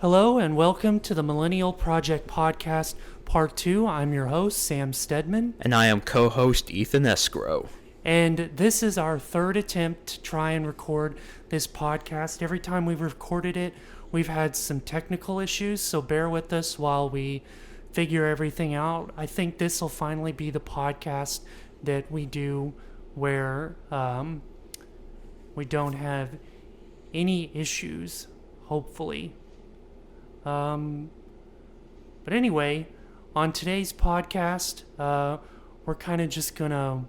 Hello and welcome to the Millennial Project Podcast, Part 2. I'm your host, Sam Stedman. And I am co-host Ethan Escrow. And this is our third attempt to try and record this podcast. Every time we've recorded it, we've had some technical issues, so bear with us while we figure everything out. I think this will finally be the podcast that we do where we don't have any issues, hopefully. But anyway, on today's podcast, we're kind of just gonna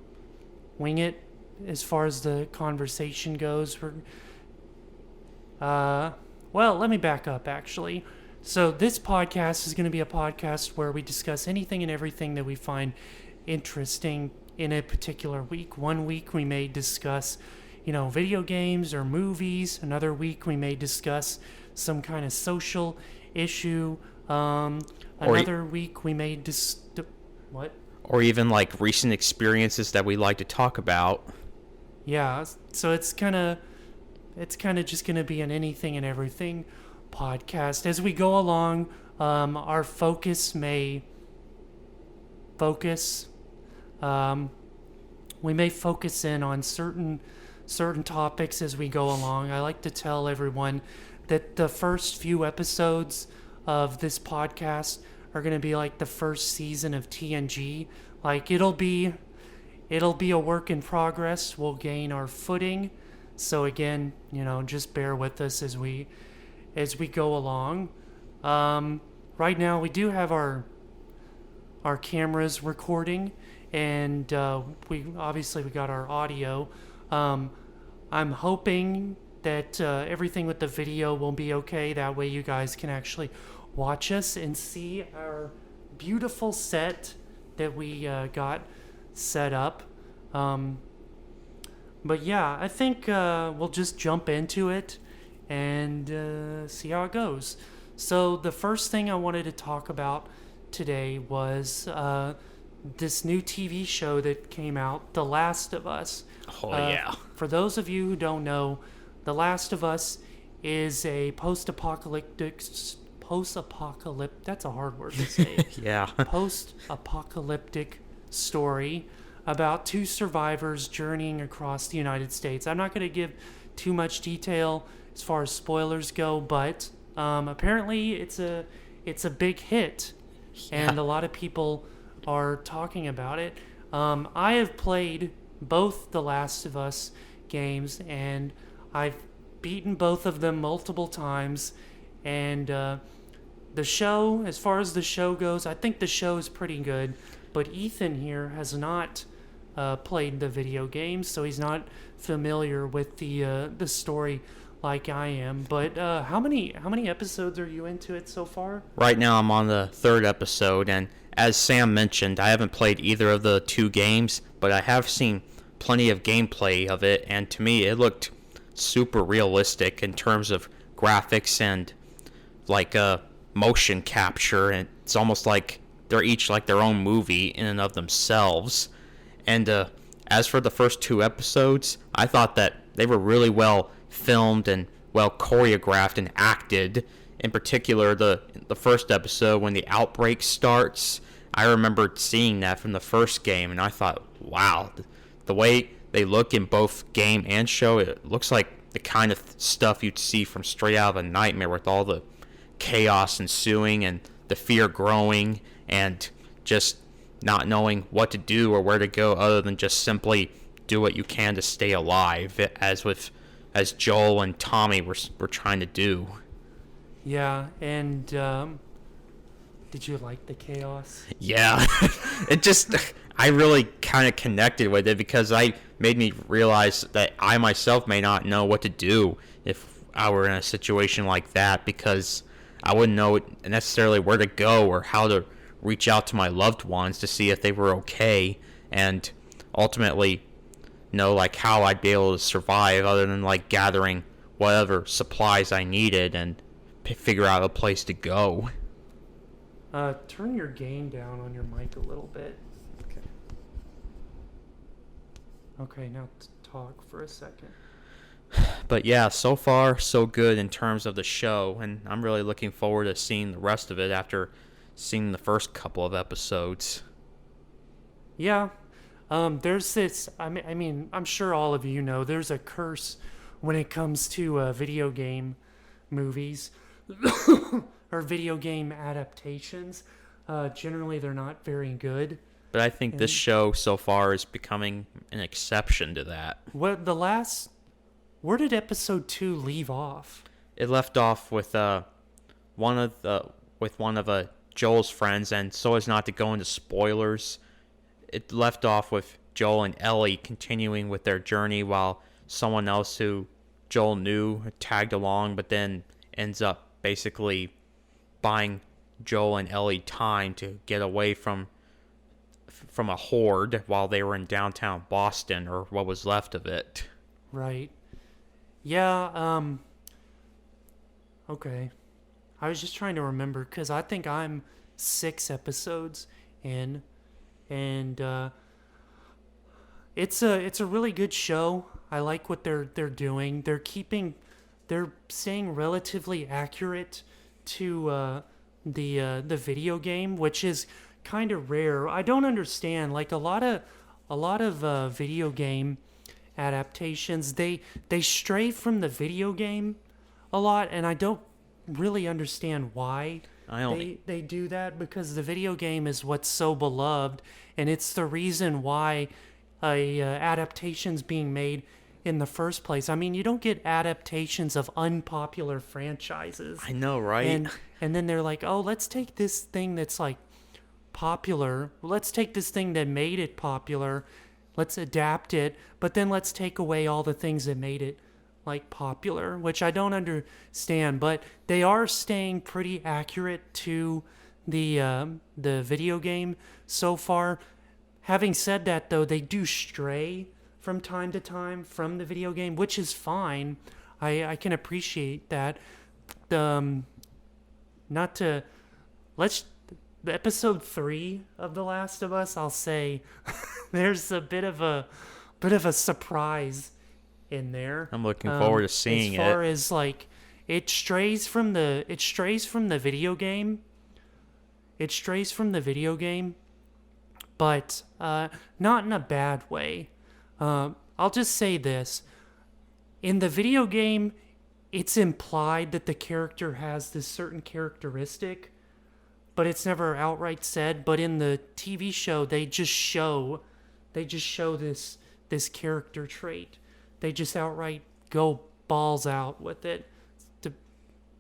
wing it as far as the conversation goes. Well, let me back up actually. So this podcast is going to be a podcast where we discuss anything and everything that we find interesting in a particular week. One week we may discuss, video games or movies. Another week we may discuss some kind of social issue. Another week we may what? Or even like recent experiences that we like to talk about. Yeah, so it's kind of just going to be an anything and everything podcast. As we go along, our focus may focus. We may focus in on certain topics as we go along. I like to tell everyone that the first few episodes of this podcast are going to be like the first season of TNG. Like it'll be a work in progress. We'll gain our footing. So again, just bear with us as we go along. Right now we do have our cameras recording, and we got our audio. I'm hoping that everything with the video will be okay. That way you guys can actually watch us and see our beautiful set that we got set up. But yeah, I think we'll just jump into it and see how it goes. So the first thing I wanted to talk about today was this new TV show that came out, The Last of Us. Oh, yeah. For those of you who don't know, The Last of Us is a post-apocalyptic, that's a hard word to say. Yeah. Post-apocalyptic story about two survivors journeying across the United States. I'm not going to give too much detail as far as spoilers go, but apparently it's a big hit, and a lot of people are talking about it. I have played both The Last of Us games, and I've beaten both of them multiple times, and the show, as far as the show goes, I think the show is pretty good, but Ethan here has not played the video games, so he's not familiar with the story like I am. But how many episodes are you into it so far? Right now I'm on the third episode, and as Sam mentioned, I haven't played either of the two games, but I have seen plenty of gameplay of it, and to me it looked super realistic in terms of graphics and like motion capture, and it's almost like they're each like their own movie in and of themselves. And as for the first two episodes, I thought that they were really well filmed and well choreographed and acted. In particular, the first episode when the outbreak starts, I remembered seeing that from the first game, and I thought, wow, the way they look in both game and show, it looks like the kind of stuff you'd see from straight out of a nightmare, with all the chaos ensuing and the fear growing and just not knowing what to do or where to go other than just simply do what you can to stay alive, as Joel and Tommy were trying to do. Yeah, and did you like the chaos? Yeah. I really kind of connected with it because I made me realize that I myself may not know what to do if I were in a situation like that, because I wouldn't know necessarily where to go or how to reach out to my loved ones to see if they were okay, and ultimately know like how I'd be able to survive other than like gathering whatever supplies I needed and figure out a place to go. Turn your gain down on your mic a little bit. Okay, now talk for a second. But yeah, so far so good in terms of the show, and I'm really looking forward to seeing the rest of it after seeing the first couple of episodes. Yeah. There's this, I'm sure all of you know, there's a curse when it comes to video game movies or video game adaptations. Generally, they're not very good. But I think this show so far is becoming an exception to that. Where did episode 2 leave off? It left off with one of Joel's friends, and so as not to go into spoilers, it left off with Joel and Ellie continuing with their journey while someone else who Joel knew tagged along, but then ends up basically buying Joel and Ellie time to get away from a horde while they were in downtown Boston, or what was left of it. Right. Yeah, okay. I was just trying to remember, because I think I'm 6 episodes in, and it's a really good show. I like what they're doing. They're staying relatively accurate to the video game, which is kind of rare. I don't understand. Like a lot of video game adaptations, they stray from the video game a lot, and I don't really understand why they do that, because the video game is what's so beloved, and it's the reason why adaptation's being made in the first place. I mean, you don't get adaptations of unpopular franchises. I know, right? And then they're like, oh, let's take this thing that's like popular. Let's take this thing that made it popular. Let's adapt it, but then let's take away all the things that made it like popular, which I don't understand. But they are staying pretty accurate to the video game so far. Having said that, though, they do stray from time to time from the video game, which is fine. I can appreciate that. The episode 3 of The Last of Us, I'll say, there's a bit of a surprise in there. I'm looking forward to seeing it. As far as like, it strays from the video game. It strays from the video game, but not in a bad way. I'll just say this. In the video game, it's implied that the character has this certain characteristic, but it's never outright said. But in the TV show, they just show this character trait. They just outright go balls out with it.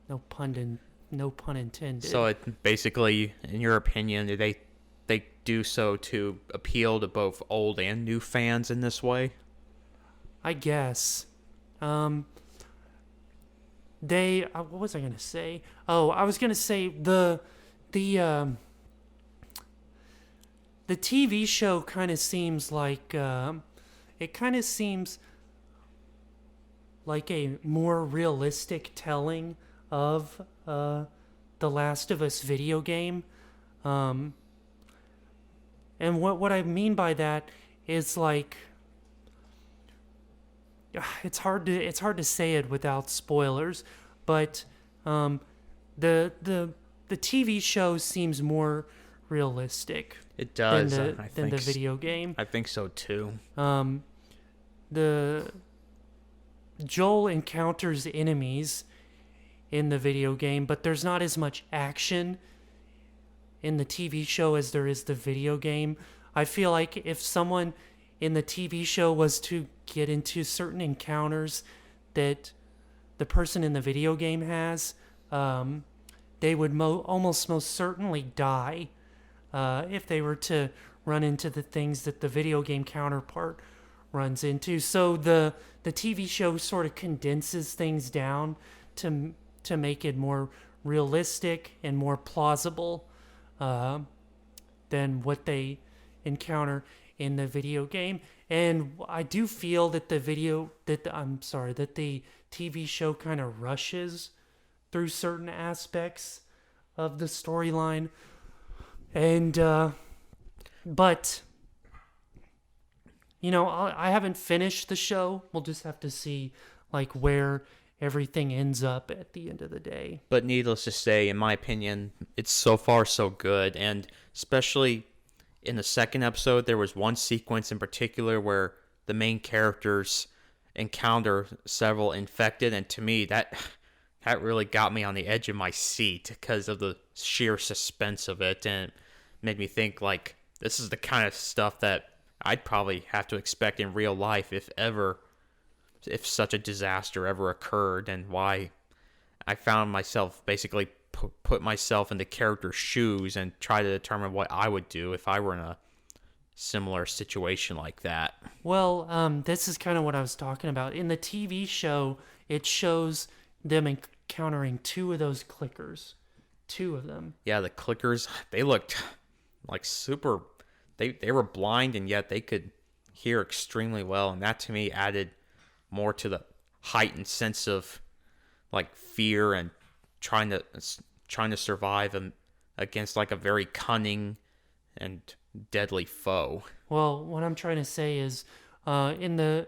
No pun intended. So it basically, in your opinion, they do so to appeal to both old and new fans in this way? I guess. What was I gonna say? Oh, I was gonna say the TV show kind of seems like a more realistic telling of the Last of Us video game. And what I mean by that is like, it's hard to say it without spoilers, but the TV show seems more realistic. It does. Than the video game. I think so too. The Joel encounters enemies in the video game, but there's not as much action in the TV show as there is the video game. I feel like if someone in the TV show was to get into certain encounters that the person in the video game has, they would almost most certainly die if they were to run into the things that the video game counterpart runs into. So the TV show sort of condenses things down to make it more realistic and more plausible than what they encounter in the video game. And I do feel that the TV show kind of rushes through certain aspects of the storyline. And but I haven't finished the show. We'll just have to see like where everything ends up at the end of the day. But needless to say, in my opinion, it's so far so good. And especially in the second episode, there was one sequence in particular where the main characters encounter several infected. And to me, that really got me on the edge of my seat because of the sheer suspense of it. And it made me think, like, this is the kind of stuff that I'd probably have to expect in real life if such a disaster ever occurred, and why I found myself basically put myself in the character's shoes and try to determine what I would do if I were in a similar situation like that. Well, this is kind of what I was talking about. In the TV show, it shows them encountering two of those clickers. Two of them. Yeah, the clickers, they looked like super... They were blind, and yet they could hear extremely well, and that to me added more to the heightened sense of like fear and trying to survive against like a very cunning and deadly foe. Well, what I'm trying to say is, in the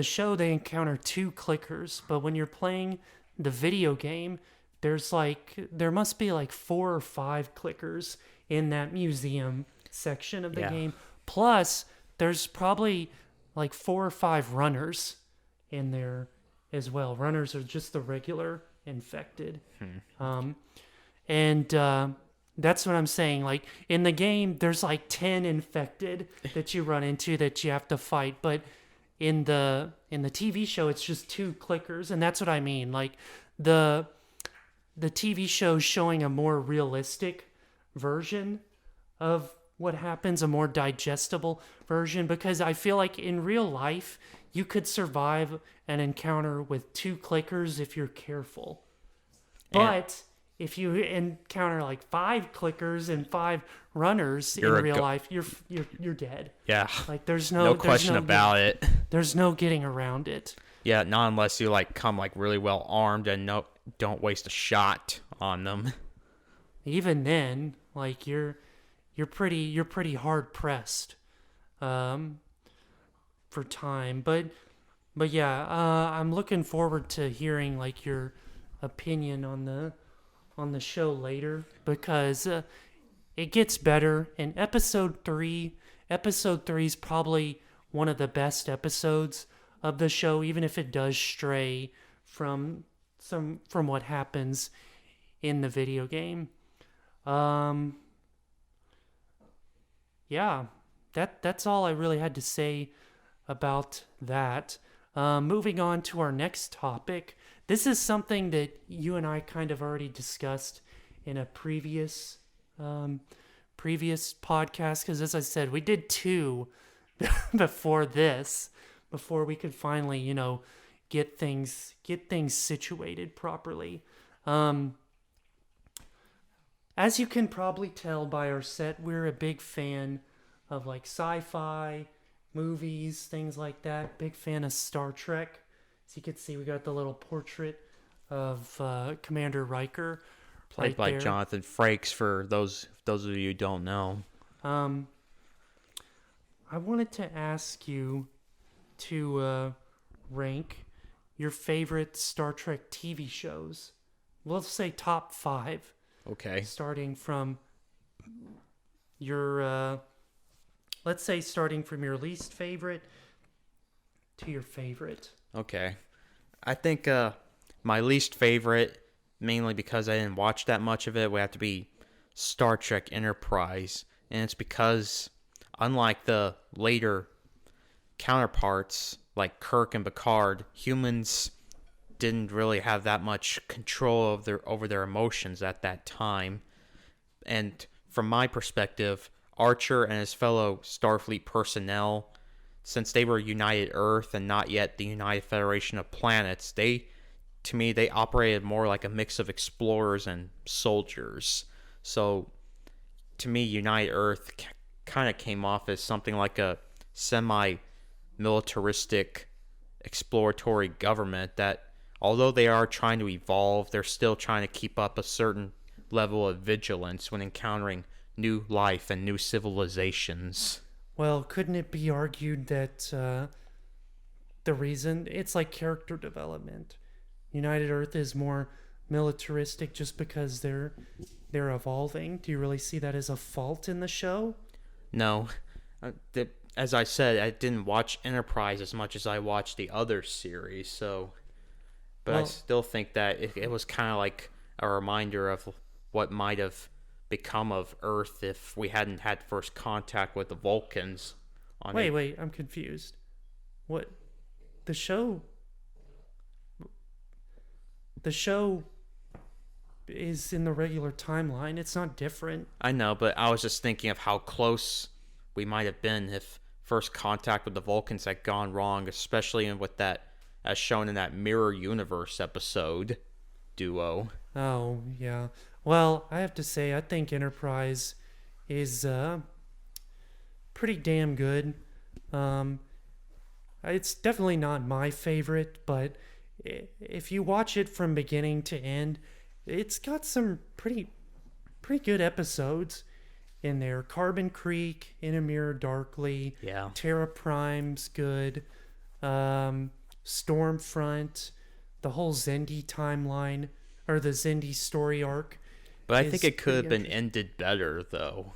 show they encounter two clickers, but when you're playing the video game, there must be like 4 or 5 clickers in that museum section of the game. Plus, there's probably like 4 or 5 runners in there as well. Runners are just the regular infected. That's what I'm saying. Like in the game, there's like 10 infected that you run into that you have to fight. But in the TV show, it's just 2 clickers, and that's what I mean. Like the TV show's showing a more realistic version of what happens, a more digestible version, because I feel like in real life you could survive an encounter with 2 clickers if you're careful. But if you encounter like 5 clickers and 5 runners in real life, you're dead. Yeah. Like there's no question about it. There's no getting around it. Yeah, not unless you like come like really well armed and don't waste a shot on them. Even then, like you're pretty hard pressed for time, but yeah, I'm looking forward to hearing like your opinion on the show later, because it gets better. And episode 3 is probably one of the best episodes of the show, even if it does stray from what happens in the video game. Yeah, that's all I really had to say about that. Moving on to our next topic. This is something that you and I kind of already discussed in a previous podcast, because as I said, we did 2 before we could finally, get things situated properly. As you can probably tell by our set, we're a big fan of like sci-fi movies, things like that. Big fan of Star Trek. As you can see, we got the little portrait of Commander Riker. Played by Jonathan Frakes, for those of you who don't know. I wanted to ask you to rank your favorite Star Trek TV shows. Let's say top 5. Okay. Starting from your, starting from your least favorite to your favorite. Okay. I think my least favorite, mainly because I didn't watch that much of it, would have to be Star Trek Enterprise. And it's because, unlike the later counterparts, like Kirk and Picard, humans didn't really have that much control over their emotions at that time. And from my perspective, Archer and his fellow Starfleet personnel, since they were United Earth and not yet the United Federation of Planets, they operated more like a mix of explorers and soldiers. So to me, United Earth kind of came off as something like a semi-militaristic exploratory government that, although they are trying to evolve, they're still trying to keep up a certain level of vigilance when encountering new life and new civilizations. Well, couldn't it be argued that the reason. It's like character development. United Earth is more militaristic just because they're evolving. Do you really see that as a fault in the show? No, as I said, I didn't watch Enterprise as much as I watched the other series, so. But I still think that it was kind of like a reminder of what might have become of Earth if we hadn't had first contact with the Vulcans. Wait, I'm confused. What? The show. The show is in the regular timeline. It's not different. I know, but I was just thinking of how close we might have been if first contact with the Vulcans had gone wrong, especially with that, as shown in that Mirror Universe episode duo. Oh, yeah. Well, I have to say, I think Enterprise is pretty damn good. It's definitely not my favorite, but if you watch it from beginning to end, it's got some pretty good episodes in there. Carbon Creek, In a Mirror Darkly, Yeah. Terra Prime's good, Stormfront, the whole Zendi timeline, or the Zendi story arc. But I think it could have been ended better, though.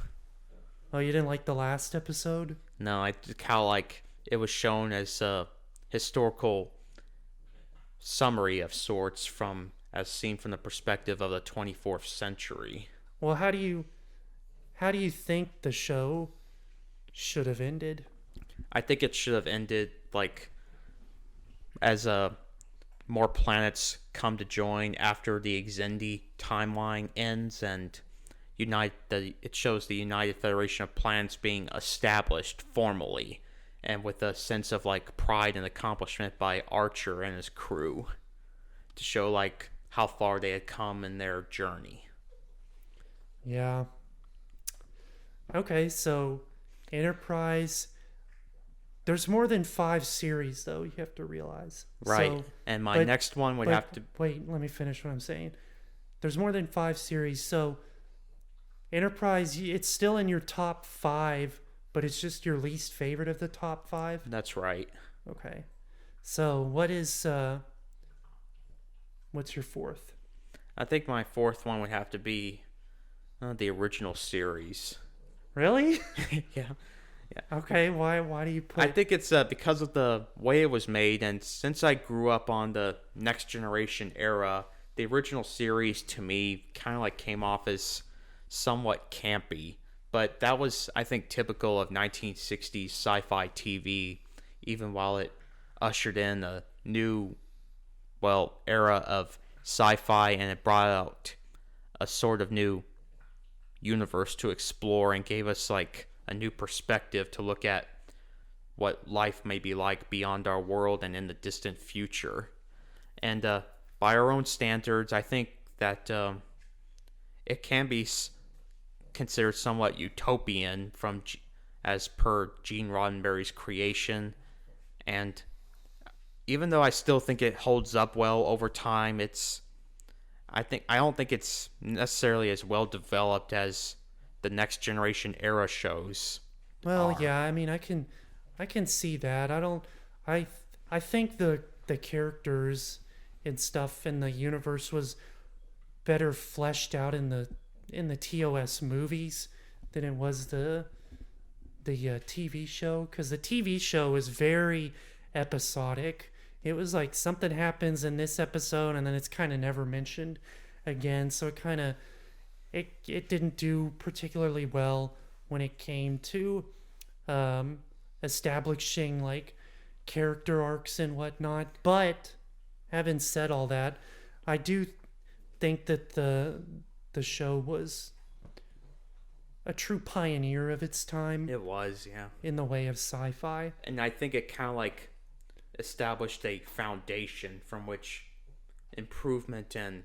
Oh, you didn't like the last episode? No, I kind of like it was shown as a historical summary of sorts as seen from the perspective of the 24th century. Well, how do you think the show should have ended? I think it should have ended like as more planets come to join after the Xindi timeline ends, and it shows the United Federation of Planets being established formally, and with a sense of like pride and accomplishment by Archer and his crew to show like how far they had come in their journey. Yeah. Okay, so Enterprise. There's more than 5 series, though, you have to realize. Right. So, and my next one would have to. Wait, let me finish what I'm saying. There's more than 5 series, so Enterprise, it's still in your top 5, but it's just your least favorite of the top 5? That's right. Okay. So, what's your fourth? I think my fourth one would have to be the original series. Really? Yeah. Okay, why do you put... I think it's because of the way it was made, and since I grew up on the Next Generation era, the original series to me kind of like came off as somewhat campy, but that was, I think, typical of 1960s sci-fi TV, even while it ushered in a new, era of sci-fi, and it brought out a sort of new universe to explore and gave us like a new perspective to look at what life may be like beyond our world and in the distant future. And by our own standards, I think that it can be considered somewhat utopian as per Gene Roddenberry's creation. And even though I still think it holds up well over time, I don't think it's necessarily as well developed as the Next Generation era shows. Well, yeah, I mean, I can see that. I think the characters and stuff in the universe was better fleshed out in the TOS movies than it was the TV show, because the TV show is very episodic. It was like something happens in this episode and then it's kind of never mentioned again, so it didn't do particularly well when it came to establishing like character arcs and whatnot. But having said all that, I do think that the show was a true pioneer of its time. It was, yeah. In the way of sci-fi. And I think it kind of like established a foundation from which improvement and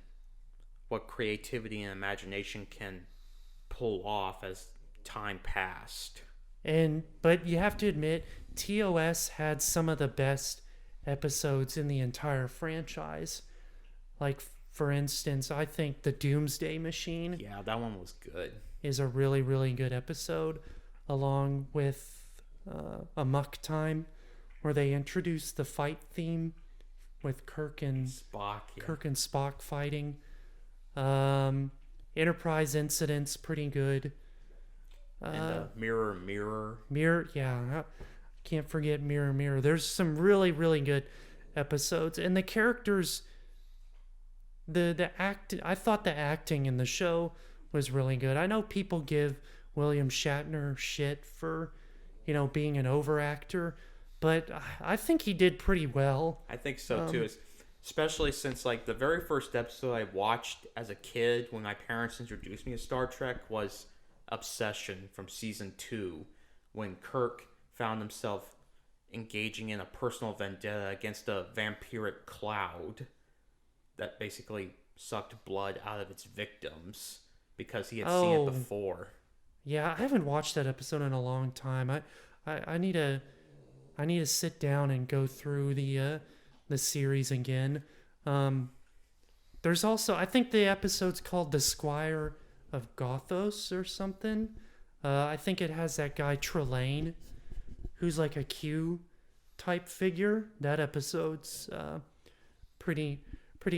what creativity and imagination can pull off as time passed. But you have to admit, TOS had some of the best episodes in the entire franchise. Like, for instance, I think the Doomsday Machine. Yeah, that one was good. Is a really, really good episode, along with Amok Time, where they introduced the fight theme with Kirk and Spock. Yeah. Kirk and Spock fighting. Enterprise incidents, pretty good. And Mirror. Mirror, yeah. Can't forget Mirror. There's some really, really good episodes. And the characters, I thought the acting in the show was really good. I know people give William Shatner shit for, being an overactor, but I think he did pretty well. I think so too. Especially since like the very first episode I watched as a kid when my parents introduced me to Star Trek was Obsession from season 2, when Kirk found himself engaging in a personal vendetta against a vampiric cloud that basically sucked blood out of its victims because he had seen it before. Yeah, I haven't watched that episode in a long time. I need to sit down and go through the series again. There's also, I think the episode's called The Squire of Gothos or something. I think it has that guy Trelane, who's like a Q type figure. That episode's pretty.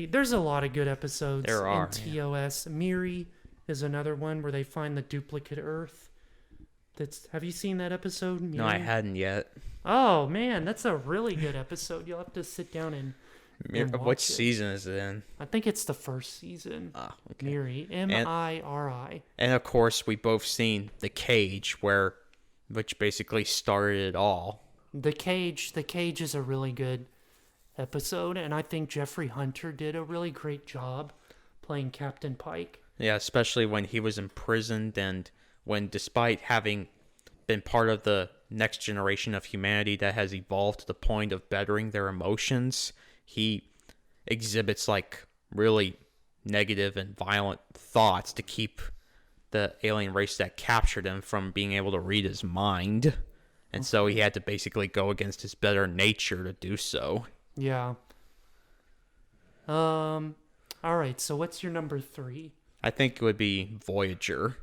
There's a lot of good episodes there are, in TOS. Yeah. Miri is another one where they find the duplicate Earth. Have you seen that episode, Miri? No, I hadn't yet. Oh man, that's a really good episode. You'll have to sit down and watch Which it. season is it in? I think it's the first season. Ah, okay. Miri, Miri. And of course, we both seen The Cage, which basically started it all. The Cage is a really good episode, and I think Jeffrey Hunter did a really great job playing Captain Pike. Yeah, especially when he was imprisoned and when, despite having been part of the next generation of humanity that has evolved to the point of bettering their emotions, he exhibits like really negative and violent thoughts to keep the alien race that captured him from being able to read his mind. And so he had to basically go against his better nature to do so. Yeah. All right, so what's your number 3? I think it would be Voyager.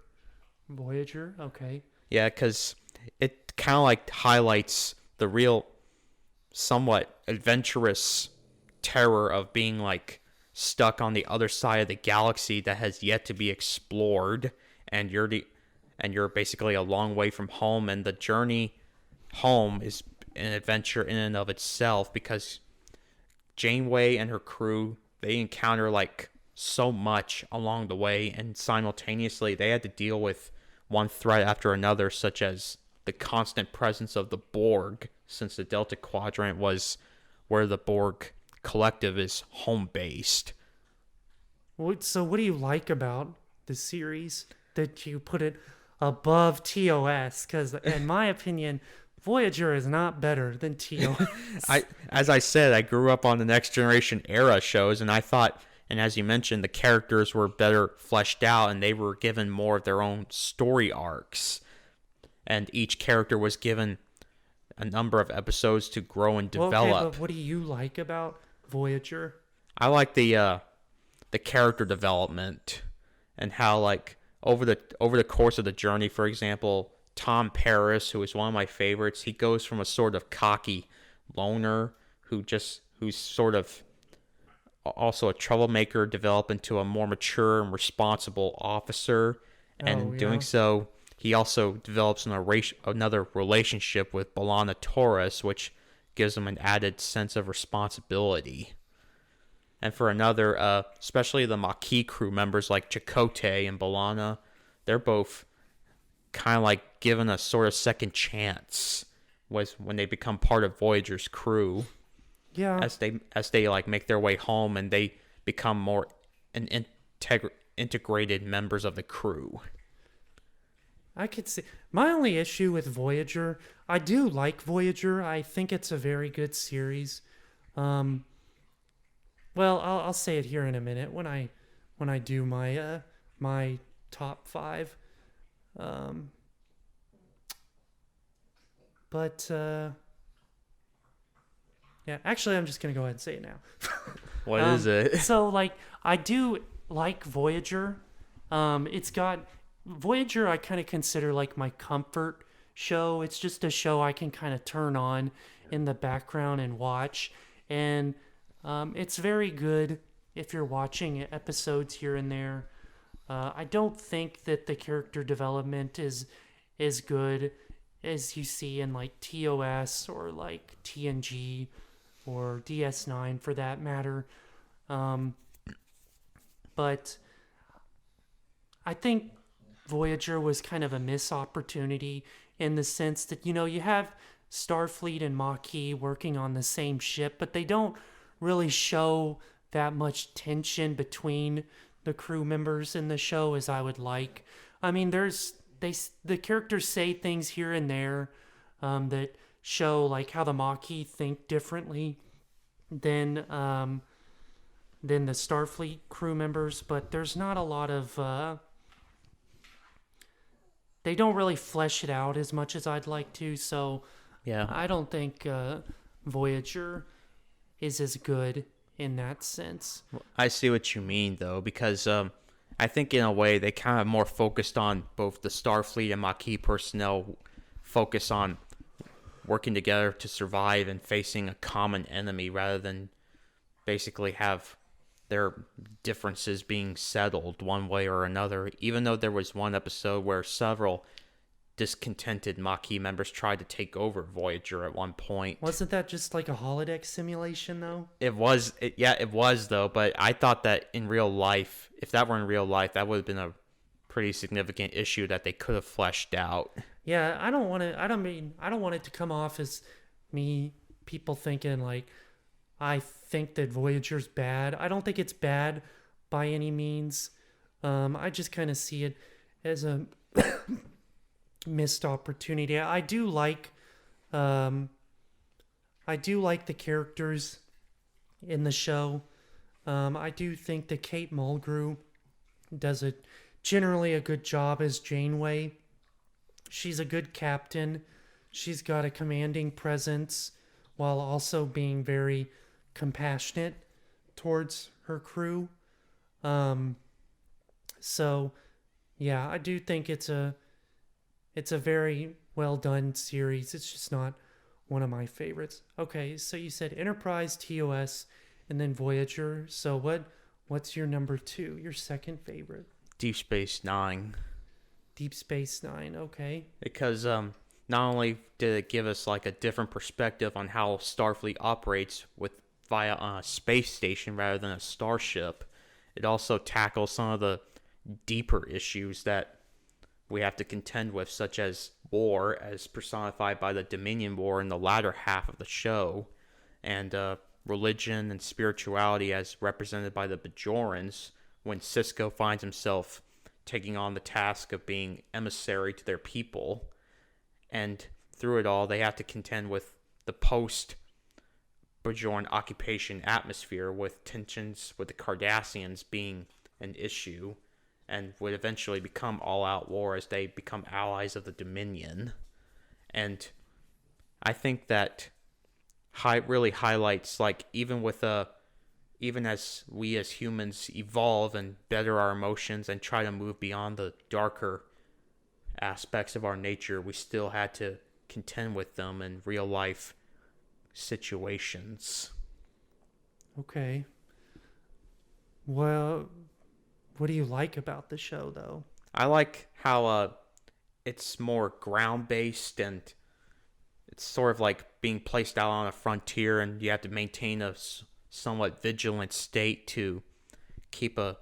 Voyager, okay. Yeah, because it kind of like highlights the real, somewhat adventurous terror of being like stuck on the other side of the galaxy that has yet to be explored, and you're basically a long way from home, and the journey home is an adventure in and of itself because Janeway and her crew, they encounter like so much along the way, and simultaneously they had to deal with one threat after another, such as the constant presence of the Borg, since the Delta Quadrant was where the Borg collective is home based. So what do you like about the series that you put it above TOS? Because in my opinion, Voyager is not better than TOS. As I said, I grew up on the Next Generation era shows, and I thought, and as you mentioned, the characters were better fleshed out, and they were given more of their own story arcs. And each character was given a number of episodes to grow and develop. Okay, but what do you like about Voyager? I like the character development and how, like, over the course of the journey, for example, Tom Paris, who is one of my favorites, he goes from a sort of cocky loner who's sort of also a troublemaker, develop into a more mature and responsible officer. And in doing so, he also develops another relationship with B'Elanna Torres, which gives him an added sense of responsibility. And for another, especially the Maquis crew members like Chakotay and B'Elanna, they're both kind of like given a sort of second chance when they become part of Voyager's crew. Yeah. As they like make their way home and they become more integrated members of the crew. I could see. My only issue with Voyager, I do like Voyager. I think it's a very good series. Well, I'll say it here in a minute when I do my my top 5. Yeah, actually, I'm just going to go ahead and say it now. What is it? So, like, I do like Voyager. It's got... Voyager I kind of consider like my comfort show. It's just a show I can kind of turn on in the background and watch. And it's very good if you're watching episodes here and there. I don't think that the character development is as good as you see in like TOS or like TNG or DS9 for that matter. But I think Voyager was kind of a missed opportunity in the sense that, you have Starfleet and Maquis working on the same ship, but they don't really show that much tension between the crew members in the show as I would like. I mean, the characters say things here and there that show like how the Maquis think differently than the Starfleet crew members, but there's not a lot of they don't really flesh it out as much as I'd like to, so Yeah. I don't think Voyager is as good in that sense. I see what you mean, though, because I think in a way they kind of more focused on both the Starfleet and Maquis personnel focus on working together to survive and facing a common enemy rather than basically have their differences being settled one way or another. Even though there was one episode where several discontented Maquis members tried to take over Voyager at one point. Wasn't that just like a holodeck simulation, though? It was though, but I thought that in real life, if that were in real life, that would have been a pretty significant issue that they could have fleshed out. Yeah, I don't want it to come off as people thinking like I think that Voyager's bad. I don't think it's bad by any means. I just kind of see it as a missed opportunity. I do like the characters in the show. I do think that Kate Mulgrew does generally a good job as Janeway. She's a good captain. She's got a commanding presence while also being very compassionate towards her crew. So yeah, I do think it's a very well done series. It's just not one of my favorites. Okay, so you said Enterprise, TOS, and then Voyager. So what's your number 2, your second favorite? Deep Space Nine. Deep Space Nine, okay. Because not only did it give us like a different perspective on how Starfleet operates via a space station rather than a starship, it also tackles some of the deeper issues that we have to contend with, such as war, as personified by the Dominion War in the latter half of the show, and religion and spirituality as represented by the Bajorans, when Sisko finds himself taking on the task of being emissary to their people. And through it all, they have to contend with the post-Bajoran occupation atmosphere, with tensions with the Cardassians being an issue, and would eventually become all-out war as they become allies of the Dominion. And I think that really highlights, like, even as we as humans evolve and better our emotions and try to move beyond the darker aspects of our nature, we still had to contend with them in real life situations. Okay. Well, what do you like about the show, though? I like how it's more ground-based, and it's sort of like being placed out on a frontier, and you have to maintain a somewhat vigilant state to keep a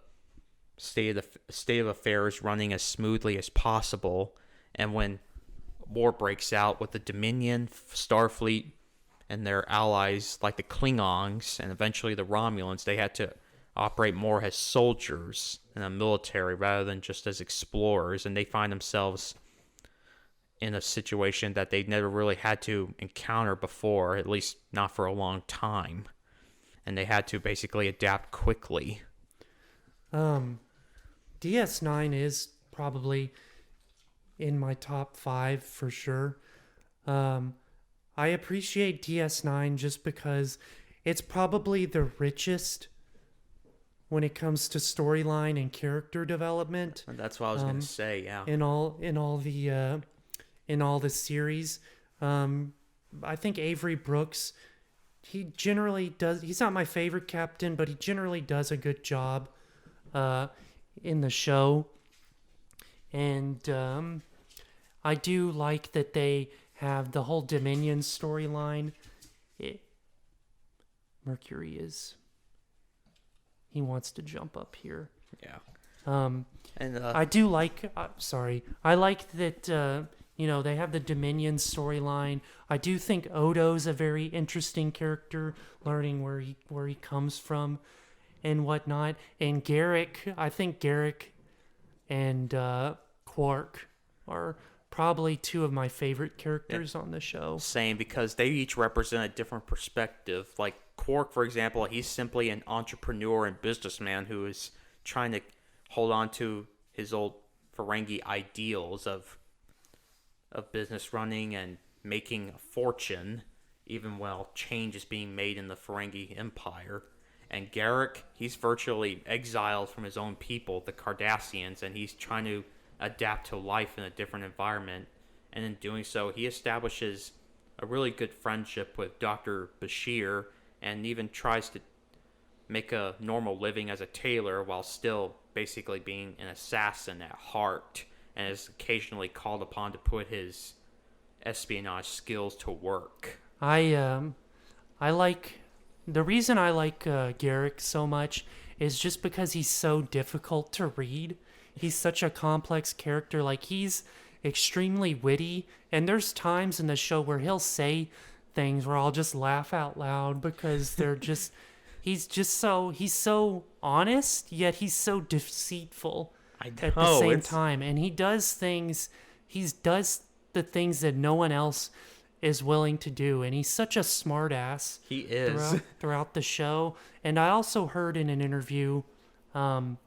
state of affairs running as smoothly as possible. And when war breaks out with the Dominion, Starfleet, and their allies like the Klingons and eventually the Romulans, they had to operate more as soldiers in a military rather than just as explorers, and they find themselves in a situation that they never really had to encounter before, at least not for a long time. And they had to basically adapt quickly. DS9 is probably in my top 5 for sure. I appreciate DS9 just because it's probably the richest when it comes to storyline and character development. And that's what I was going to say, yeah. In all the in all the series. I think Avery Brooks, he generally does. He's not my favorite captain, but he generally does a good job in the show. And I do like that they have the whole Dominion storyline. Mercury he wants to jump up here. Yeah. And I do like. I like that. They have the Dominion storyline. I do think Odo's a very interesting character, learning where he comes from, and whatnot. And Garrick, I think Garrick and Quark are probably two of my favorite characters on the show. Same, because they each represent a different perspective. Like Quark, for example, he's simply an entrepreneur and businessman who is trying to hold on to his old Ferengi ideals of business running and making a fortune, even while change is being made in the Ferengi Empire. And Garrick, he's virtually exiled from his own people, the Cardassians, and he's trying to adapt to life in a different environment. And in doing so, he establishes a really good friendship with Dr. Bashir, and even tries to make a normal living as a tailor while still basically being an assassin at heart, and is occasionally called upon to put his espionage skills to work. I like the reason I like Garrick so much is just because he's so difficult to read. He's such a complex character. Like, he's extremely witty, and there's times in the show where he'll say things where I'll just laugh out loud because they're just he's so honest, yet he's so deceitful at the same time. And he does the things that no one else is willing to do, and he's such a smart ass. He is throughout the show. And I also heard in an interview that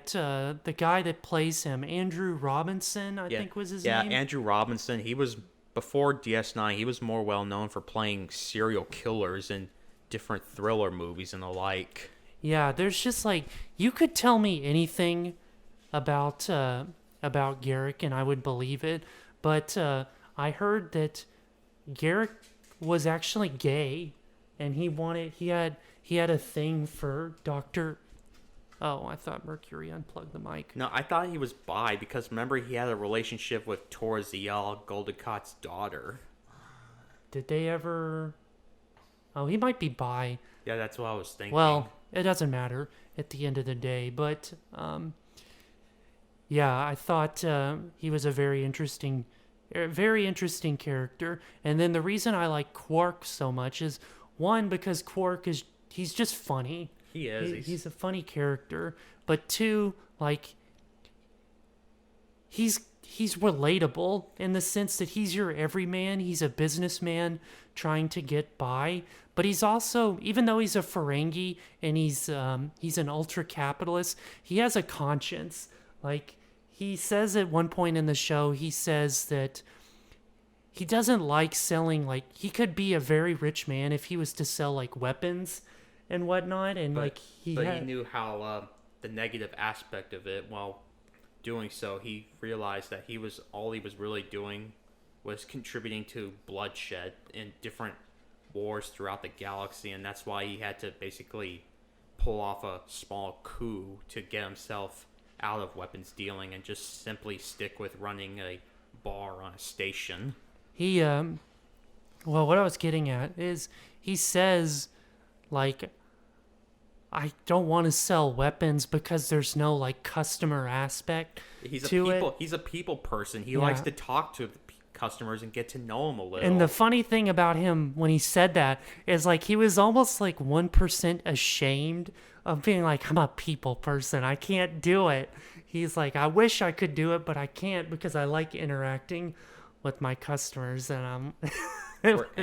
the guy that plays him, Andrew Robinson, I think was his name. Yeah, Andrew Robinson. He was, before DS9, he was more well known for playing serial killers in different thriller movies and the like. Yeah, there's just like, you could tell me anything about Garrick and I would believe it, but I heard that Garrick was actually gay, and he had a thing for Dr. Oh, I thought Mercury unplugged the mic. No, I thought he was bi, because remember he had a relationship with Torziel, Goldicott's daughter. Did they ever... Oh, he might be bi. Yeah, that's what I was thinking. Well, it doesn't matter at the end of the day, but yeah, I thought he was a very interesting character. And then the reason I like Quark so much is, one, because Quark he's just funny. He is. He's a funny character. But two, like, he's relatable in the sense that he's your everyman. He's a businessman trying to get by. But he's also, even though he's a Ferengi and he's an ultra capitalist, he has a conscience. Like, he says at one point in the show, he says that he doesn't like selling, like, he could be a very rich man if he was to sell, like, weapons and whatnot, and he knew how the negative aspect of it. While doing so, he realized that all he was really doing was contributing to bloodshed in different wars throughout the galaxy, and that's why he had to basically pull off a small coup to get himself out of weapons dealing and just simply stick with running a bar on a station. Well, what I was getting at is, he says, like, I don't want to sell weapons because there's no, like, customer aspect to it. He's a people person. He likes to talk to the customers and get to know them a little. And the funny thing about him when he said that is, like, he was almost like 1% ashamed of being like, I'm a people person. I can't do it. He's like, I wish I could do it, but I can't because I like interacting with my customers. And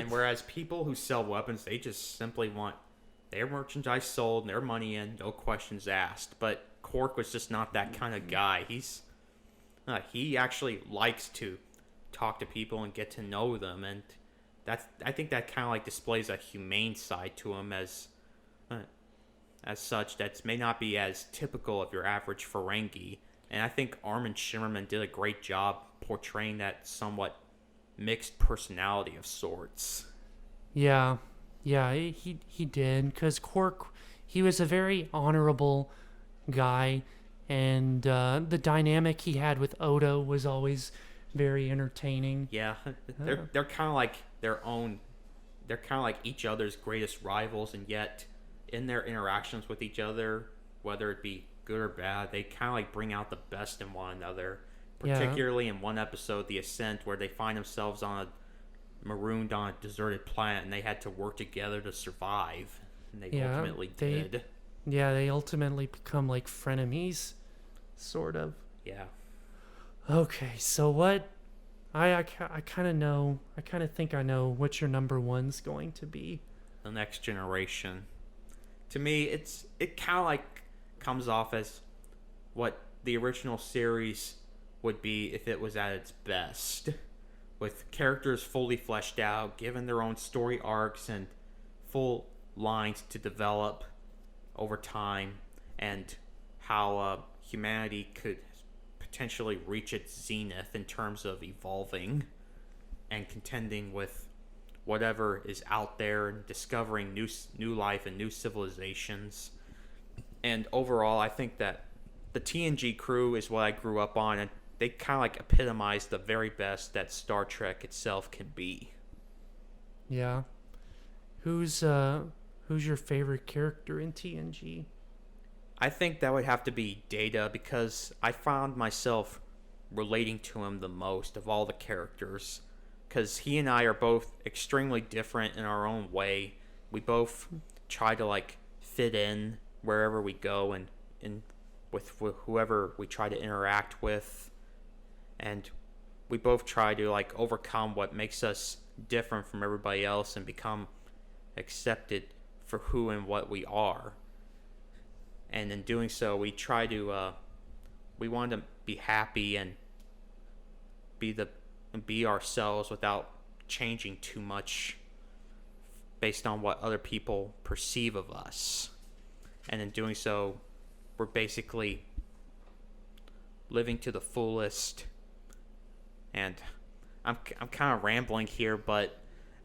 whereas people who sell weapons, they just simply want their merchandise sold and their money in, no questions asked. But Quark was just not that kind of guy. He actually likes to talk to people and get to know them, and I think that kind of like displays a humane side to him as such that may not be as typical of your average Ferengi. And I think Armin Shimmerman did a great job portraying that somewhat mixed personality of sorts. Yeah, yeah, he did, because Quark, he was a very honorable guy, and the dynamic he had with Odo was always very entertaining. Yeah, they're kind of like their own. They're kind of like each other's greatest rivals, and yet in their interactions with each other, whether it be good or bad, they kind of like bring out the best in one another. Particularly in one episode, The Ascent, where they find themselves marooned on a deserted planet, and they had to work together to survive, and they ultimately did. Yeah, they ultimately become like frenemies, sort of. Yeah. Okay, so what? I kind of know. I kind of think I know what your number one's going to be. The Next Generation. To me, it kind of like comes off as what the original series would be if it was at its best, with characters fully fleshed out, given their own story arcs and full lines to develop over time, and how humanity could potentially reach its zenith in terms of evolving and contending with whatever is out there and discovering new life and new civilizations. And overall, I think that the TNG crew is what I grew up on, and they kind of like epitomize the very best that Star Trek itself can be. Yeah. Who's your favorite character in TNG? I think that would have to be Data, because I found myself relating to him the most of all the characters, because he and I are both extremely different in our own way. We both try to like fit in wherever we go, and with whoever we try to interact with, and we both try to like overcome what makes us different from everybody else and become accepted for who and what we are. And in doing so, we try to we want to be happy and be ourselves without changing too much based on what other people perceive of us. And in doing so, we're basically living to the fullest. And I'm kind of rambling here, but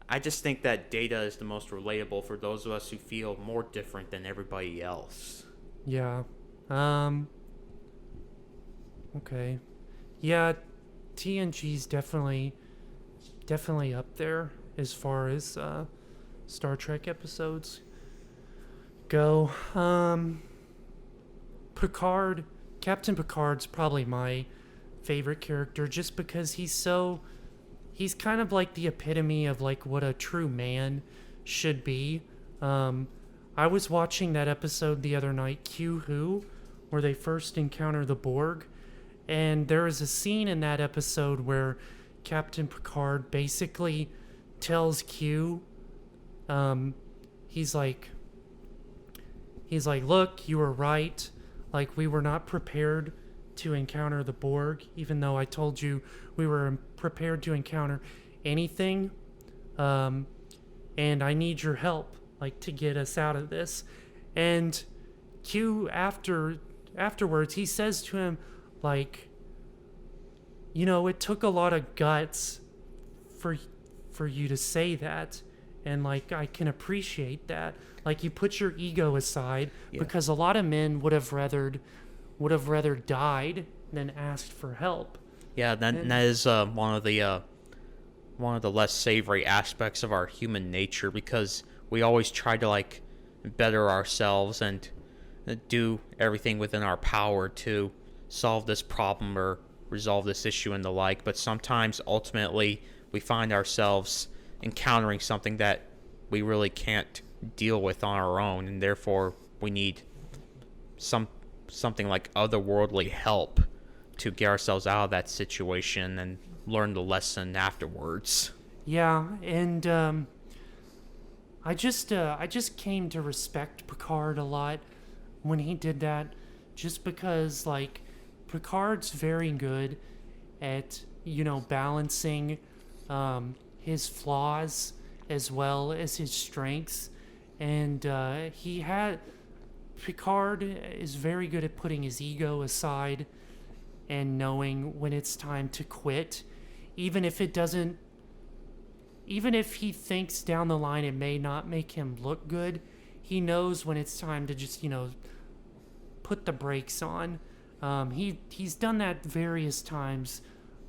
I just think that Data is the most relatable for those of us who feel more different than everybody else. Yeah. Okay. Yeah, TNG's definitely up there as far as Star Trek episodes go. Captain Picard's probably my favorite character, just because he's kind of like the epitome of like what a true man should be. I was watching that episode the other night, Q Who, where they first encounter the Borg, and there is a scene in that episode where Captain Picard basically tells Q, he's like, look, you were right. Like, we were not prepared to encounter the Borg, even though I told you we were prepared to encounter anything. And I need your help, like, to get us out of this. And Q, afterwards, he says to him, like, you know, it took a lot of guts for you to say that, and like I can appreciate that. Like, you put your ego aside, because a lot of men would have rather died than asked for help. Yeah, that is one of the less savory aspects of our human nature, because we always try to like better ourselves and do everything within our power to solve this problem or resolve this issue and the like, but sometimes ultimately we find ourselves encountering something that we really can't deal with on our own, and therefore we need something like otherworldly help to get ourselves out of that situation and learn the lesson afterwards. Yeah, and I just came to respect Picard a lot when he did that, just because like Picard's very good at, you know, balancing his flaws as well as his strengths, and Picard is very good at putting his ego aside and knowing when it's time to quit, even if it doesn't, even if he thinks down the line it may not make him look good, he knows when it's time to just, put the brakes on. He's done that various times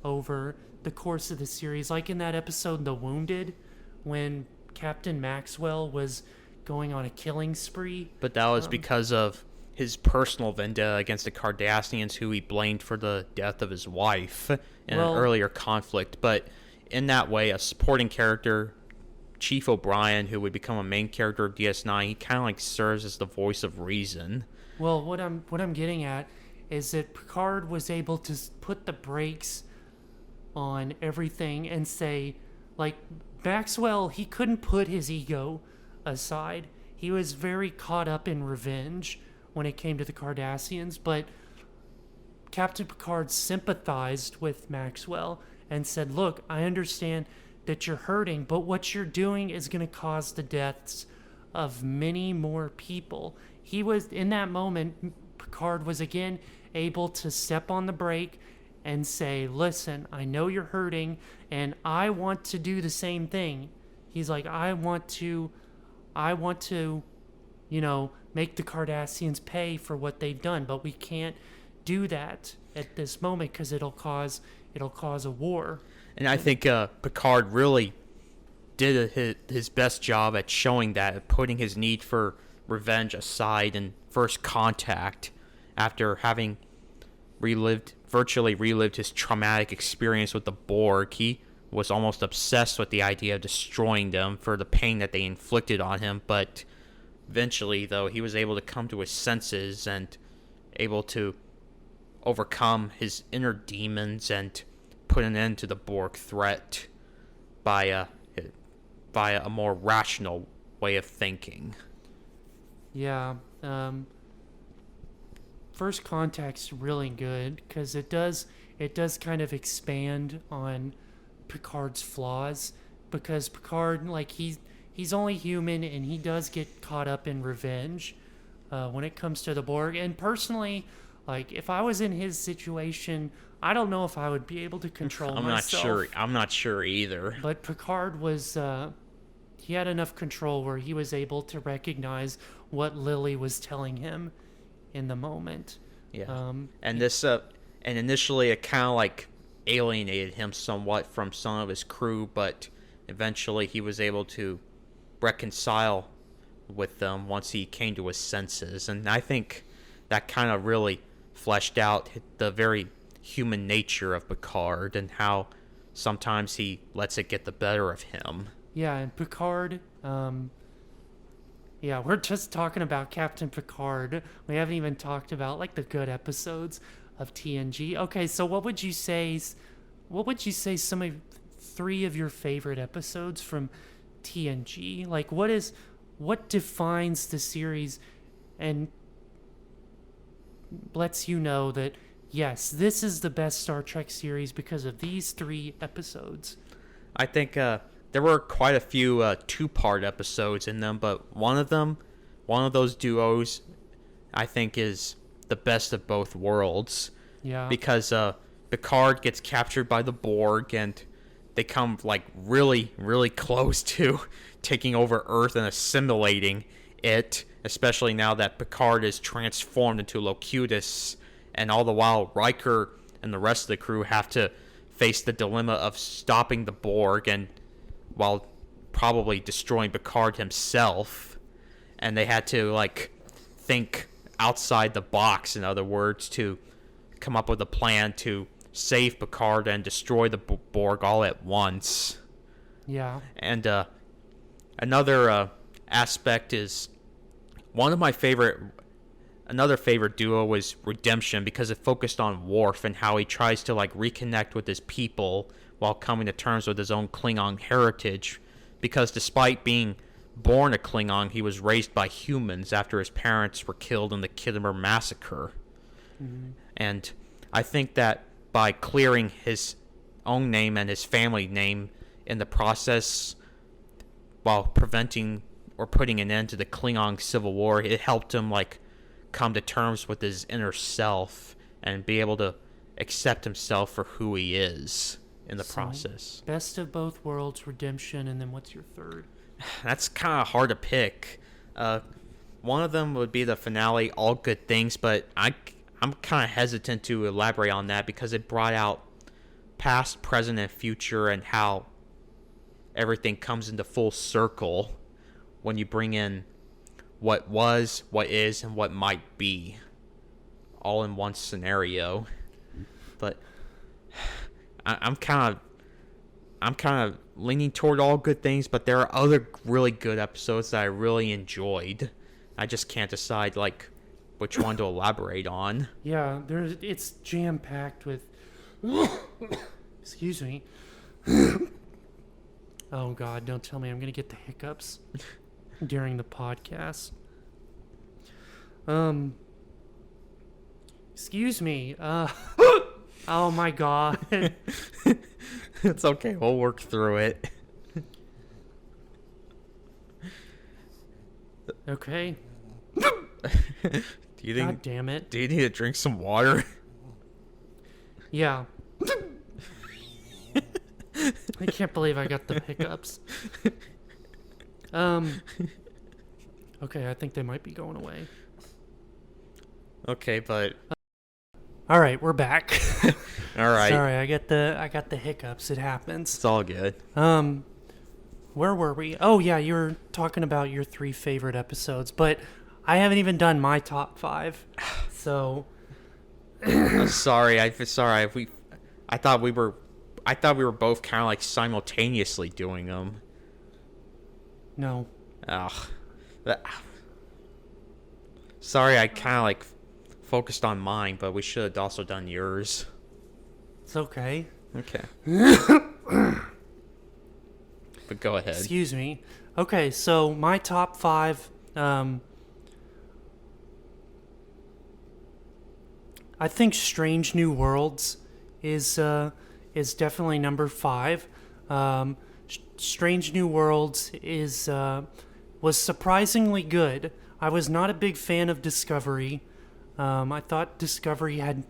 over the course of the series, like in that episode The Wounded, when Captain Maxwell was going on a killing spree. But that was because of his personal vendetta against the Cardassians, who he blamed for the death of his wife in an earlier conflict. But in that way, a supporting character, Chief O'Brien, who would become a main character of DS9, he kind of like serves as the voice of reason. Well, what I'm getting at is that Picard was able to put the brakes on everything and say, like, Maxwell, he couldn't put his ego aside. He was very caught up in revenge when it came to the Cardassians, but Captain Picard sympathized with Maxwell and said, look, I understand that you're hurting, but what you're doing is going to cause the deaths of many more people. He was, in that moment, Picard was again able to step on the brake and say, listen, I know you're hurting, and I want to do the same thing. He's like, I want to, make the Cardassians pay for what they've done, but we can't do that at this moment because it'll cause a war. And I think Picard really did his best job at showing that, at putting his need for revenge aside in First Contact, after having virtually relived his traumatic experience with the Borg. He was almost obsessed with the idea of destroying them for the pain that they inflicted on him, but eventually, though, he was able to come to his senses and able to overcome his inner demons and put an end to the Borg threat by a more rational way of thinking. Yeah, First Contact's really good because it does kind of expand on Picard's flaws, because Picard, like, he's only human and he does get caught up in revenge when it comes to the Borg. And personally, like, if I was in his situation, I don't know if I would be able to control myself. I'm not sure either. But Picard was he had enough control where he was able to recognize what Lily was telling him in the moment. Yeah. And initially it kind of like alienated him somewhat from some of his crew, but eventually he was able to reconcile with them once he came to his senses. And I think that kind of really fleshed out the very human nature of Picard and how sometimes he lets it get the better of him. Yeah, and Picard, we're just talking about Captain Picard. We haven't even talked about, like, the good episodes of TNG. Okay, so what would you say some of 3 of your favorite episodes from TNG? Like, what defines the series and lets you know that, yes, this is the best Star Trek series because of these 3 episodes? I think there were quite a few 2-part episodes in them, but one of those duos, I think, is the best of both worlds. Yeah. Because Picard gets captured by the Borg, and they come, like, really, really close to taking over Earth and assimilating it, especially now that Picard is transformed into Locutus, and all the while Riker and the rest of the crew have to face the dilemma of stopping the Borg and while probably destroying Picard himself. And they had to, like, think outside the box, in other words, to come up with a plan to save Picard and destroy the Borg all at once. Yeah. And another aspect is another favorite duo was Redemption, because it focused on Worf and how he tries to, like, reconnect with his people while coming to terms with his own Klingon heritage, because despite being born a Klingon, he was raised by humans after his parents were killed in the Khitomer massacre. Mm-hmm. And I think that by clearing his own name and his family name in the process, while preventing or putting an end to the Klingon Civil War, it helped him, like, come to terms with his inner self and be able to accept himself for who he is in the So, process. Best of Both Worlds, Redemption, and then what's your third? That's kind of hard to pick. One of them would be the finale, All Good Things, but I'm kind of hesitant to elaborate on that because it brought out past, present, and future and how everything comes into full circle when you bring in what was, what is, and what might be all in one scenario. But I'm kind of leaning toward All Good Things, but there are other really good episodes that I really enjoyed. I just can't decide like which one to elaborate on. Yeah, it's jam packed with. Excuse me. Oh God! Don't tell me I'm gonna get the hiccups during the podcast. Excuse me. Oh my God. It's okay. We'll work through it. Okay. Do you think? God damn it. Do you need to drink some water? Yeah. I can't believe I got the hiccups. Okay, I think they might be going away. Okay, but All right, we're back. all right. Sorry, I got the hiccups. It happens. It's all good. Where were we? Oh yeah, you were talking about your 3 favorite episodes, but I haven't even done my top 5. So I'm sorry. I thought we were both kind of like simultaneously doing them. no. Ugh. Sorry, I kind of like focused on mine, but we should have also done yours. It's okay. Okay. But go ahead. Excuse me. Okay, so my top 5 I think Strange New Worlds is definitely number 5. Strange New Worlds was surprisingly good. I was not a big fan of Discovery. I thought Discovery had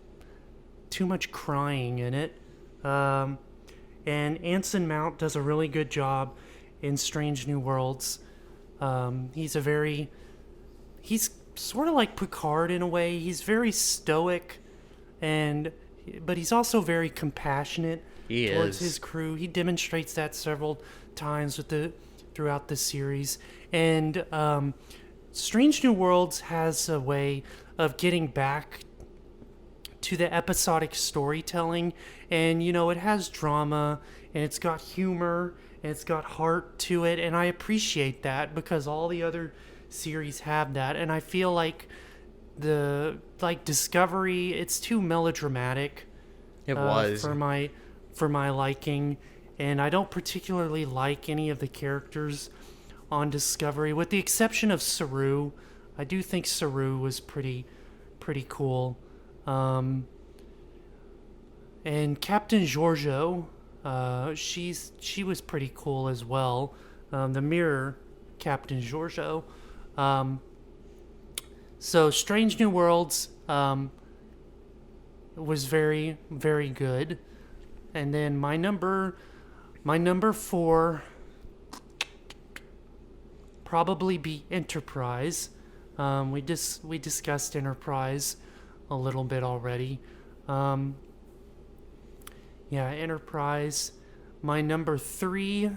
too much crying in it. And Anson Mount does a really good job in Strange New Worlds. He's sort of like Picard in a way. He's very stoic, but he's also very compassionate towards his crew. He demonstrates that several times throughout the series. And Strange New Worlds has a way of getting back to the episodic storytelling, and it has drama, and it's got humor, and it's got heart to it, and I appreciate that because all the other series have that. And I feel like Discovery, it's too melodramatic. It was for my liking, and I don't particularly like any of the characters on Discovery, with the exception of Saru. I do think Saru was pretty cool. And Captain Giorgio, she was pretty cool as well. The mirror Captain Giorgio. So Strange New Worlds was very, very good. And then my number 4 probably be Enterprise. We discussed Enterprise a little bit already. Yeah, Enterprise. My number 3.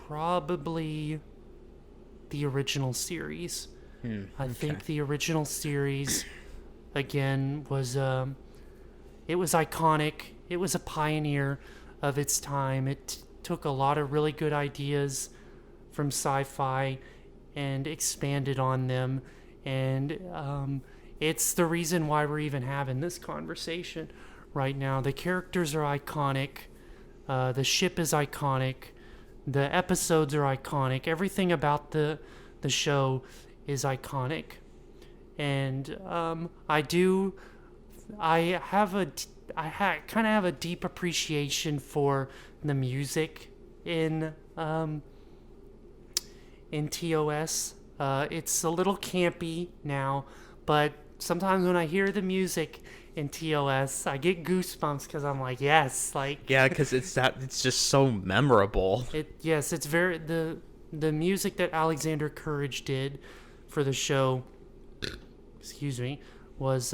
Probably the original series. I think the original series, again, was it was iconic. It was a pioneer of its time. It took a lot of really good ideas from sci-fi and expanded on them. And it's the reason why we're even having this conversation right now. The characters are iconic. The ship is iconic. The episodes are iconic. Everything about the show is iconic. And I kind of have a deep appreciation for the music in in TOS. It's a little campy now, but sometimes when I hear the music in TOS, I get goosebumps because I'm like, yes, like Yeah, because it's just so memorable. yes, it's very the music that Alexander Courage did for the show. Excuse me, was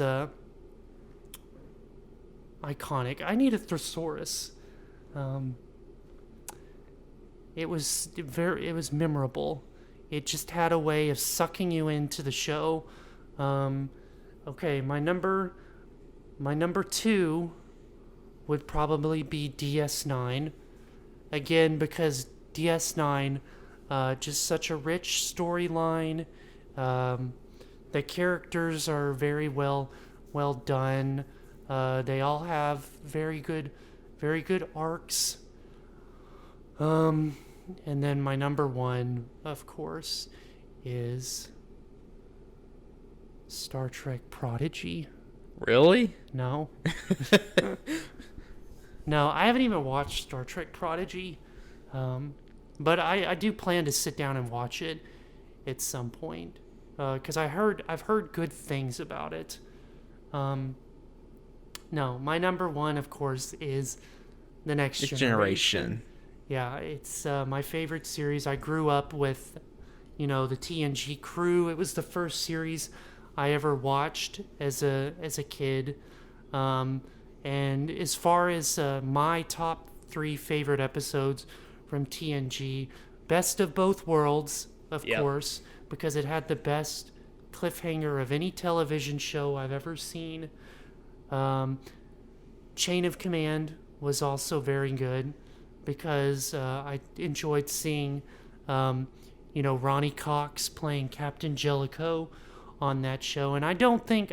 iconic. I need a thesaurus. It was memorable. It just had a way of sucking you into the show. Okay, my number 2 would probably be DS9. Again, because DS9, just such a rich storyline. The characters are very well done. They all have very good arcs. And then my number 1, of course, is Star Trek Prodigy. Really? No. No, I haven't even watched Star Trek Prodigy. But I do plan to sit down and watch it at some point. Because I've heard good things about it. No, my number 1, of course, is The Next Generation. Yeah, it's my favorite series. I grew up with, the TNG crew. It was the first series I ever watched as a kid. And as far as my top 3 favorite episodes from TNG, Best of Both Worlds, of course, because it had the best cliffhanger of any television show I've ever seen. Chain of Command was also very good because I enjoyed seeing, Ronnie Cox playing Captain Jellicoe on that show, and I don't think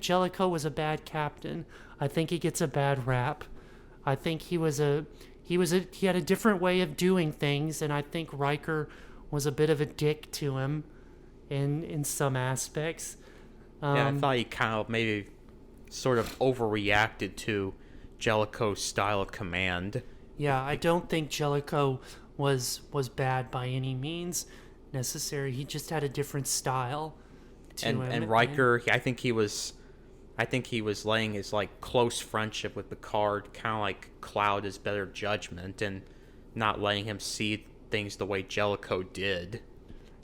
Jellicoe was a bad captain. I think he gets a bad rap. I think he had a different way of doing things, and I think Riker was a bit of a dick to him in some aspects. I thought he kind of maybe sort of overreacted to Jellicoe's style of command. Yeah, I don't think Jellicoe was bad by any means necessary. He just had a different style to him. And Riker, I think he was letting his close friendship with Picard kind of cloud his better judgment and not letting him see things the way Jellicoe did.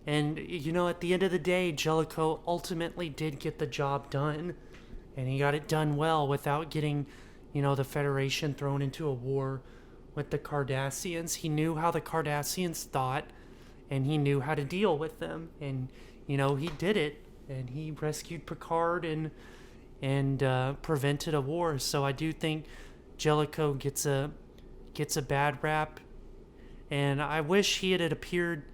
And at the end of the day, Jellicoe ultimately did get the job done, and he got it done well without getting the Federation thrown into a war with the Cardassians. He knew how the Cardassians thought, and he knew how to deal with them, and he did it, and he rescued Picard and prevented a war. So I do think Jellicoe gets a bad rap, and I wish he had appeared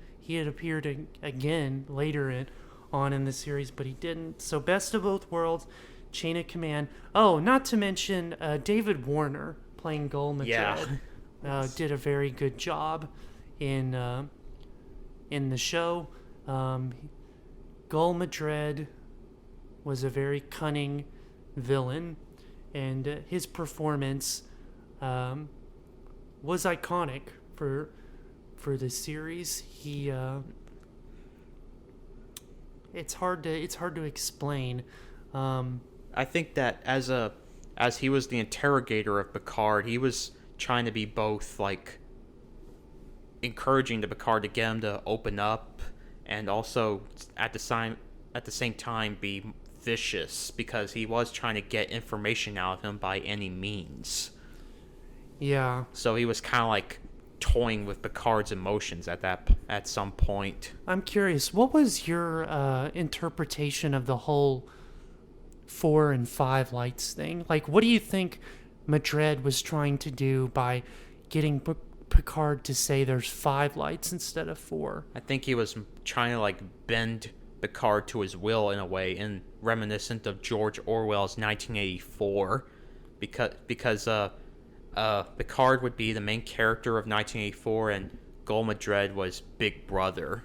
again later on in the series, but he didn't. So Best of Both Worlds, Chain of Command. Oh, not to mention David Warner playing Gul Madred. Did a very good job in the show. Gul Madred was a very cunning villain, and his performance was iconic for the series. He it's hard to explain. I think that as he was the interrogator of Picard, he was trying to be both encouraging to Picard to get him to open up, and also at the same time be vicious, because he was trying to get information out of him by any means. Yeah. So he was kind of toying with Picard's emotions at some point. I'm curious, what was your interpretation of the whole 4 and 5 lights thing? What do you think Madred was trying to do by getting Picard to say there's 5 lights instead of 4? I think he was trying to bend Picard to his will in a way, in reminiscent of George Orwell's 1984, because Picard would be the main character of 1984, and Gul Madred was Big Brother,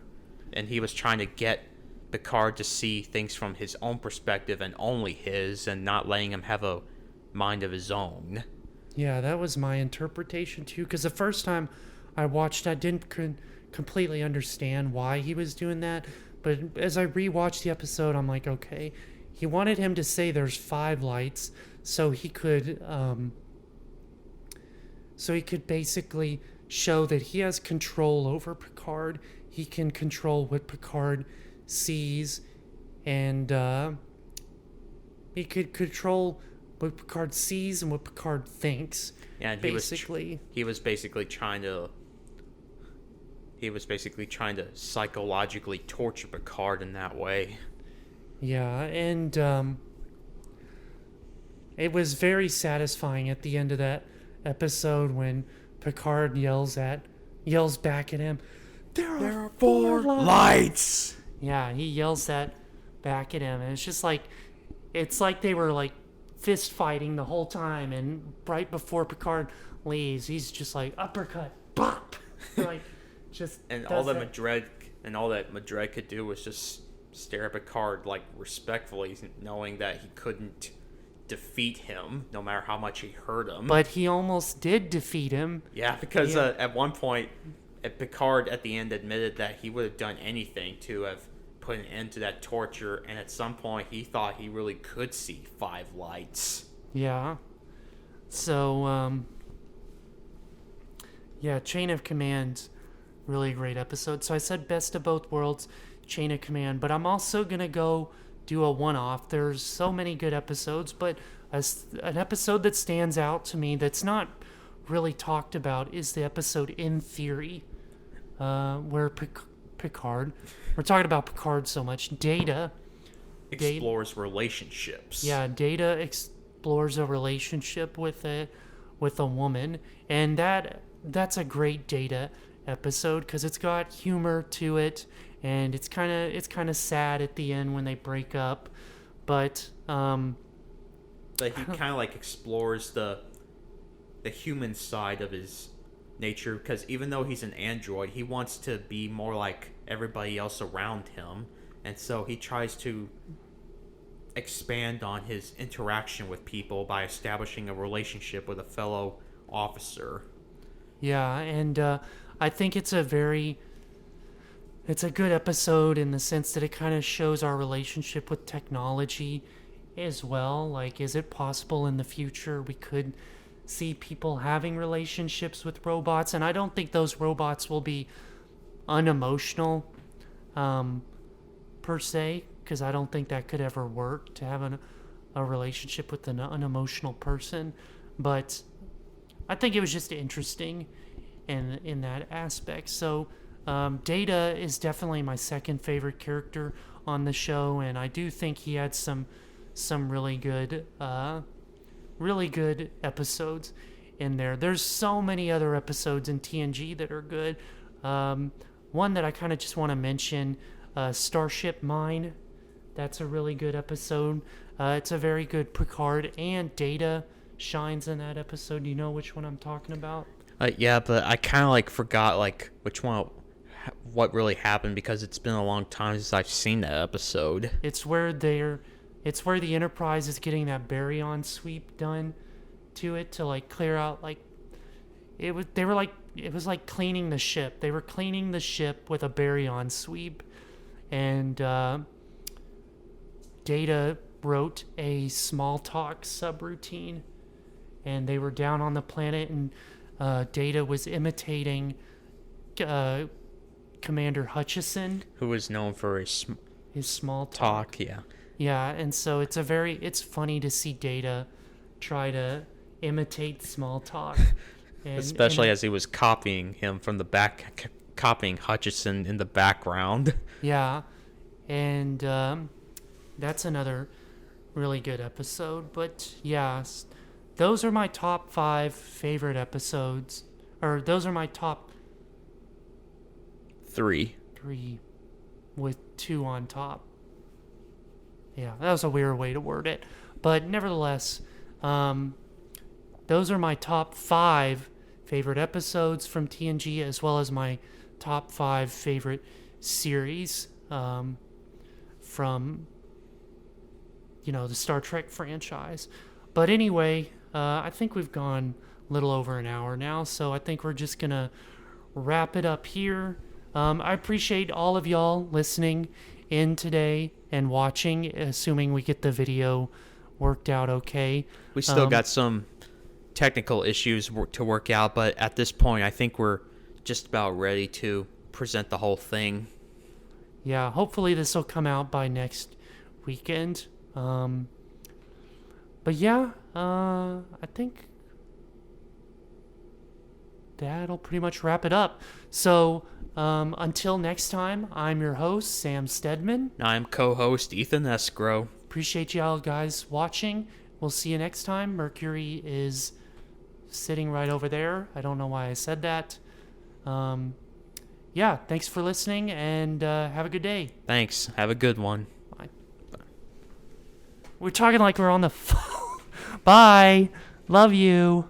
and he was trying to get Picard to see things from his own perspective and only his, and not letting him have a mind of his own. Yeah, that was my interpretation too, because the first time I watched, I didn't completely understand why he was doing that. But as I rewatched the episode, I'm like, okay, he wanted him to say there's 5 lights, so he could basically show that he has control over Picard. He can control what Picard sees, and he could control what Picard sees and what Picard thinks. Yeah, and he was basically trying to psychologically torture Picard in that way. Yeah, and it was very satisfying at the end of that episode when Picard yells back at him, There are 4 lights! Yeah, he yells that back at him, and it's like they were like fist fighting the whole time, and right before Picard leaves, he's just like uppercut, bop, like just. And all that Madred could do was just stare at Picard like respectfully, knowing that he couldn't defeat him, no matter how much he hurt him. But he almost did defeat him. Yeah, because at one point, Picard at the end admitted that he would have done anything to have put an end to that torture, and at some point he thought he really could see 5 lights. Yeah. So, yeah, Chain of Command, really great episode. So I said Best of Both Worlds, Chain of Command, but I'm also going to go do a one-off. There's so many good episodes, but an episode that stands out to me that's not really talked about is the episode In Theory, where Picard, we're talking about Picard so much, Data explores relationships. Yeah, Data explores a relationship with a woman, and that's a great Data episode because it's got humor to it, and it's kind of sad at the end when they break up, but he kind of like explores the human side of his nature, because even though he's an android, he wants to be more like everybody else around him, and so he tries to expand on his interaction with people by establishing a relationship with a fellow officer. Yeah, and I think it's a good episode in the sense that it kind of shows our relationship with technology as well. Like, is it possible in the future we could see people having relationships with robots? And I don't think those robots will be unemotional per se, because I don't think that could ever work, to have a relationship with an unemotional person. But I think it was just interesting in that aspect. So Data is definitely my second favorite character on the show, and I do think he had some really good episodes in there. There's so many other episodes in TNG that are good. One that I kind of just want to mention, Starship Mine. That's a really good episode. It's a very good Picard and Data shines in that episode. Do you know which one I'm talking about? Yeah, but I kind of like forgot like which one, what really happened, because it's been a long time since I've seen that episode. It's where the Enterprise is getting that baryon sweep done to it to like clear out, like it was like cleaning the ship. They were cleaning the ship with a baryon sweep, and Data wrote a small talk subroutine, and they were down on the planet, and Data was imitating Commander Hutchison, who was known for his small talk. Yeah, and so it's funny to see Data try to imitate small talk. Especially as he was copying him from the back, copying Hutchison in the background. Yeah, and that's another really good episode. But yeah, those are my top 5 favorite episodes. Or those are my top 3 with 2 on top. Yeah, that was a weird way to word it. But nevertheless, those are my top 5 favorite episodes from TNG, as well as my top 5 favorite series from, the Star Trek franchise. But anyway, I think we've gone a little over an hour now, so I think we're just going to wrap it up here. I appreciate all of y'all listening in today and watching, assuming we get the video worked out okay. We still got some technical issues to work out, but at this point, I think we're just about ready to present the whole thing. Yeah, hopefully this will come out by next weekend. But yeah, I think that'll pretty much wrap it up. So until next time, I'm your host, Sam Stedman. I'm co-host Ethan Escrow. Appreciate y'all guys watching. We'll see you next time. Mercury is sitting right over there. I don't know why I said that. Yeah, thanks for listening, and have a good day. Thanks. Have a good one. Bye. We're talking like we're on the phone. Bye. Love you.